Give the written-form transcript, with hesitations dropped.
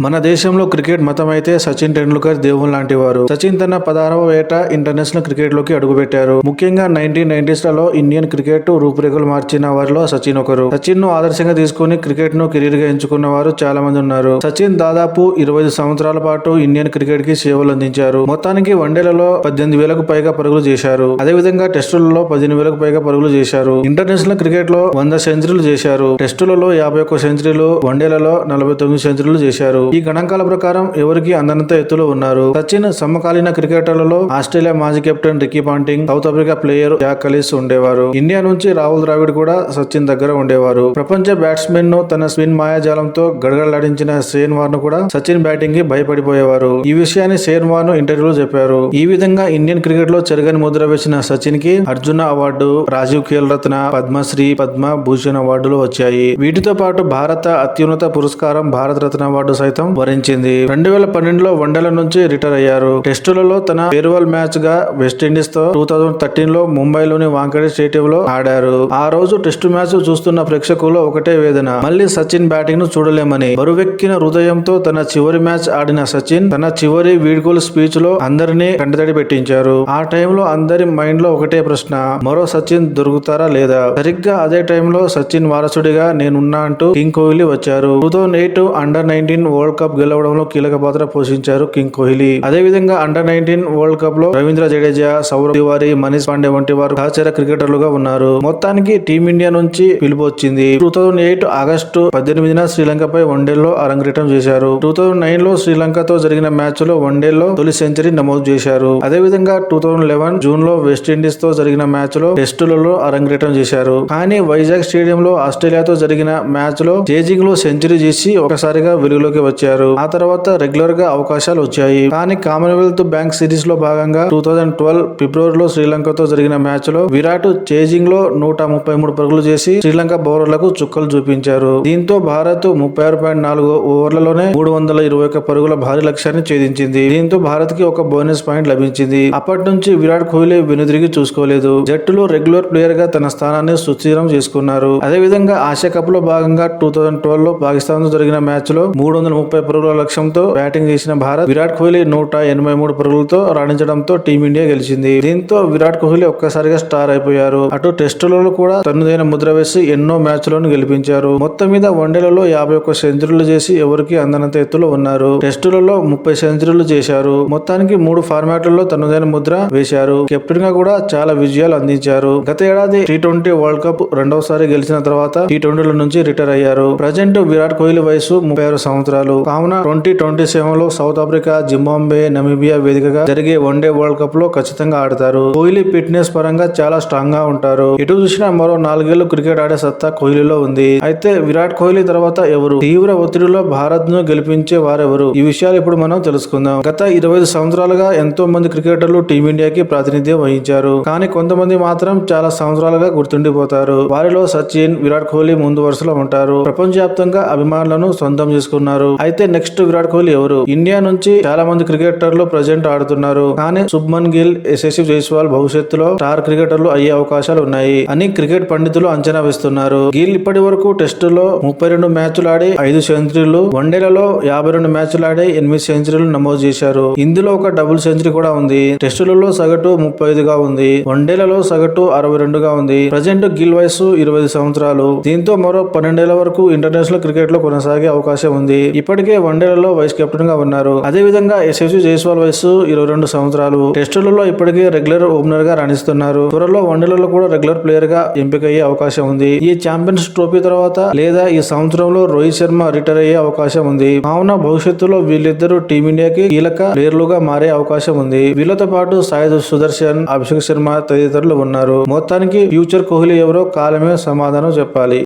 మన దేశంలో క్రికెట్ మతం అయితే సచిన్ టెండూల్కర్ దేవుని లాంటి వారు. సచిన్ తన 16వ ఏట ఇంటర్నేషనల్ క్రికెట్ లోకి అడుగుపెట్టారు. ముఖ్యంగా 1990s లలో ఇండియన్ క్రికెట్ రూపురేఖలు మార్చిన వారిలో సచిన్ ఒకరు. సచిన్ ను ఆదర్శంగా తీసుకుని క్రికెట్ ను కెరీర్ గా ఎంచుకున్న వారు చాలా మంది ఉన్నారు. సచిన్ దాదాపు 25 సంవత్సరాల పాటు ఇండియన్ క్రికెట్ కి సేవలు అందించారు. మొత్తానికి వన్డేలలో 18,000కు పైగా పరుగులు చేశారు. అదేవిధంగా టెస్టులలో 15,000కు పైగా పరుగులు చేశారు. ఇంటర్నేషనల్ క్రికెట్ లో 100 సెంచరీలు చేశారు. టెస్టులలో 51 సెంచరీలు, వన్డేలలో 49 సెంచరీలు చేశారు. ఈ గణాంకాల ప్రకారం ఎవరికి అందనంత ఎత్తులో ఉన్నారు. సచిన్ సమకాలీన క్రికెటర్లలో ఆస్ట్రేలియా మాజీ captain Ricky Ponting, South Africa player Jacques Kallis ఉండేవారు. ఇండియా నుంచి రాహుల్ ద్రావిడ్ కూడా సచిన్ దగ్గర ఉండేవారు. ప్రపంచ బ్యాట్స్మెన్ ను తన స్పిన్ మాయాజాలంతో గడగడలాడించిన షేన్ వార్న్ కూడా సచిన్ బ్యాటింగ్ కి భయపడిపోయేవారు. ఈ విషయాన్ని షేన్ వార్న్ ఇంటర్వ్యూలో చెప్పారు. ఈ విధంగా ఇండియన్ క్రికెట్ లో చెరగని ముద్ర వేసిన సచిన్ కి అర్జున అవార్డు, రాజీవ్ ఖేల్ రత్న, పద్మశ్రీ, పద్మ భూషణ్ అవార్డులు వచ్చాయి. వీటితో పాటు భారత అత్యున్నత పురస్కారం భారత రత్న అవార్డు సైతం వరించింది. 2012లో వన్డేల నుంచి రిటైర్ అయ్యారు. టెస్టులలో తన ఫేర్వెల్ మ్యాచ్ గా వెస్టిండీస్ తో 2013లో ముంబైలోని వాంఖేడే స్టేడియం లో ఆడారు. ఆ రోజు టెస్టు మ్యాచ్ చూస్తున్న ప్రేక్షకుల్లో ఒకటే వేదన, మళ్ళీ సచిన్ బ్యాటింగ్ ను చూడలేమని. బరువెక్కిన హృదయంతో తన చివరి మ్యాచ్ ఆడిన సచిన్ తన చివరి వీడ్కోలు స్పీచ్ లో అందరినీ కంటతడి పెట్టించారు. ఆ టైంలో అందరి మైండ్ లో ఒకటే ప్రశ్న, మరో సచిన్ దొరుకుతారా లేదా? సరిగ్గా అదే టైంలో సచిన్ వారసుడిగా నేనున్నా అంటూ కింగ్ కోహ్లీ వచ్చారు. 2008 అండర్-19 వరల్డ్ కప్ గెలవడంలో కీలక పాత్ర పోషించారు కింగ్ కోహ్లీ. అదే విధంగా అండర్-19 వరల్డ్ కప్ లో రవీంద్ర జడేజా, సౌరవ్ తివారీ, మనీష్ పాండే వంటి వారు సహచర క్రికెటర్లుగా ఉన్నారు. మొత్తానికి టీమిండియా నుంచి పిలుపు వచ్చింది. 2008 ఆగస్టు 18న శ్రీలంకపై వన్డేల్లో అరంగేట్రం చేశారు. 2009 లో శ్రీలంకతో జరిగిన మ్యాచ్ లో వన్డేల్లో తొలి సెంచరీ నమోదు చేశారు. అదే విధంగా 2011 జూన్ లో వెస్టిండీస్ తో జరిగిన మ్యాచ్ లో టెస్టులలో అరంగేట్రం చేశారు. కానీ వైజాగ్ స్టేడియం లో ఆస్ట్రేలియాతో జరిగిన మ్యాచ్ లో చేజింగ్ లో సెంచరీ చేసి ఒకసారిగా వెలుగులోకి వచ్చారు. ఆ తర్వాత రెగ్యులర్ గా అవకాశాలు వచ్చాయి. కానీ కామన్వెల్త్ బ్యాంక్ సిరీస్ లో భాగంగా 2012 ఫిబ్రవరిలో శ్రీలంకతో జరిగిన మ్యాచ్ లో విరాట్ చేజింగ్ లో 133 పరుగులు చేసి శ్రీలంక బౌలర్లకు చుక్కలు చూపించారు. దీంతో భారత్ 36.4 ఓవర్లలోనే 321 పరుగుల భారీ లక్ష్యాన్ని ఛేదించింది. దీంతో భారత్ కి ఒక బోనస్ పాయింట్ లభించింది. అప్పటి నుంచి విరాట్ కోహ్లీ వెనుదిరిగి చూసుకోలేదు. జట్టులో రెగ్యులర్ ప్లేయర్ గా తన స్థానాన్ని సుస్థిరం చేసుకున్నారు. అదే విధంగా ఆసియా కప్ లో భాగంగా 2012 లో పాకిస్తాన్ తో జరిగిన మ్యాచ్ లో 330 పరుగుల లక్ష్యంతో బ్యాటింగ్ చేసిన భారత్ విరాట్ కోహ్లీ 183 పరుగులతో రాణించడంతో టీమిండియా గెలిచింది. దీంతో విరాట్ కోహ్లీ ఒక్కసారిగా స్టార్ అయిపోయారు. అటు టెస్టులలో కూడా తనదైన ముద్ర వేసి ఎన్నో మ్యాచ్లను గెలిపించారు. మొత్తం మీద వన్డేలలో 51 సెంచరీలు చేసి ఎవరికి అందనంత ఎత్తులో ఉన్నారు. టెస్టులలో 30 సెంచరీలు చేశారు. మొత్తానికి 3 ఫార్మాట్లలో తనదైన ముద్ర వేశారు. కెప్టెన్ గా కూడా చాలా విజయాలు అందించారు. గత ఏడాది T20 వరల్డ్ కప్ రెండవసారి గెలిచిన తర్వాత T20ల నుంచి రిటైర్ అయ్యారు. ప్రజెంట్ విరాట్ కోహ్లీ వయసు 36 సంవత్సరాలు. కావున 2027 లో సౌత్ ఆఫ్రికా, జింబాబ్వే, నమీబియా వేదికగా జరిగే వన్డే వరల్డ్ కప్ లో ఖచ్చితంగా ఆడతారు. కోహ్లీ ఫిట్నెస్ పరంగా చాలా స్ట్రాంగ్ గా ఉంటారు. ఎటు చూసినా మరో 4 ఏళ్లు క్రికెట్ ఆడే సత్తా కోహ్లీలో ఉంది. అయితే విరాట్ కోహ్లీ తర్వాత ఎవరు? తీవ్ర ఒత్తిడిలో భారత్ ను గెలిపించే వారెవరు? ఈ విషయాలు ఇప్పుడు మనం తెలుసుకుందాం. గత 25 సంవత్సరాలుగా ఎంతో మంది క్రికెటర్లు టీమిండియాకి ప్రాతినిధ్యం వహించారు. కానీ కొంతమంది మాత్రం చాలా సంవత్సరాలుగా గుర్తుండిపోతారు. వారిలో సచిన్, విరాట్ కోహ్లీ ముందు వరుసలో ఉంటారు. ప్రపంచవ్యాప్తంగా అభిమానులను సొంతం చేసుకున్నారు. అయితే నెక్స్ట్ విరాట్ కోహ్లీ ఎవరు? ఇండియా నుంచి చాలా మంది క్రికెటర్లు ప్రజెంట్ ఆడుతున్నారు. కానీ శుభ్మన్ గిల్, యశస్వి జైస్వాల్ భవిష్యత్తులో స్టార్ క్రికెటర్లు అయ్యే అవకాశాలు ఉన్నాయి అని క్రికెట్ పండితులు అంచనా వేస్తున్నారు. గిల్ ఇప్పటి వరకు టెస్టులో 32 మ్యాచ్లు ఆడి 5 సెంచరీలు, వన్డేలలో 52 మ్యాచ్లు ఆడి 8 సెంచరీలు నమోదు చేశారు. ఇందులో ఒక డబుల్ సెంచరీ కూడా ఉంది. టెస్టులలో సగటు 35గా ఉంది. వన్డేలలో సగటు 62గా ఉంది. ప్రజెంట్ గిల్ వయసు 20 సంవత్సరాలు. దీంతో మరో 12 ఏళ్ల వరకు ఇంటర్నేషనల్ క్రికెట్ లో కొనసాగే అవకాశం ఉంది. ఇప్పటికే వన్డేలలో వైస్ కెప్టెన్ గా ఉన్నారు. అదే విధంగా యశస్వి జైస్వాల్ వయసు 22 సంవత్సరాలు. టెస్టులలో ఇప్పటికే రెగ్యులర్ ఓపెనర్ గా రాణిస్తున్నారు. త్వరలో వన్డేలలో కూడా రెగ్యులర్ ప్లేయర్ గా ఎంపికయ్యే అవకాశం ఉంది. ఈ ఛాంపియన్స్ ట్రోఫీ తర్వాత లేదా ఈ సంవత్సరంలో రోహిత్ శర్మ రిటైర్ అయ్యే అవకాశం ఉంది. కావున భవిష్యత్తులో వీళ్ళిద్దరూ టీమిండియాకి కీలక ప్లేయర్లుగా మారే అవకాశం ఉంది. వీళ్ళతో పాటు సాయి సుదర్శన్, అభిషేక్ శర్మ తదితరులు ఉన్నారు. మొత్తానికి ఫ్యూచర్ కోహ్లీ ఎవరో కాలమే సమాధానం చెప్పాలి.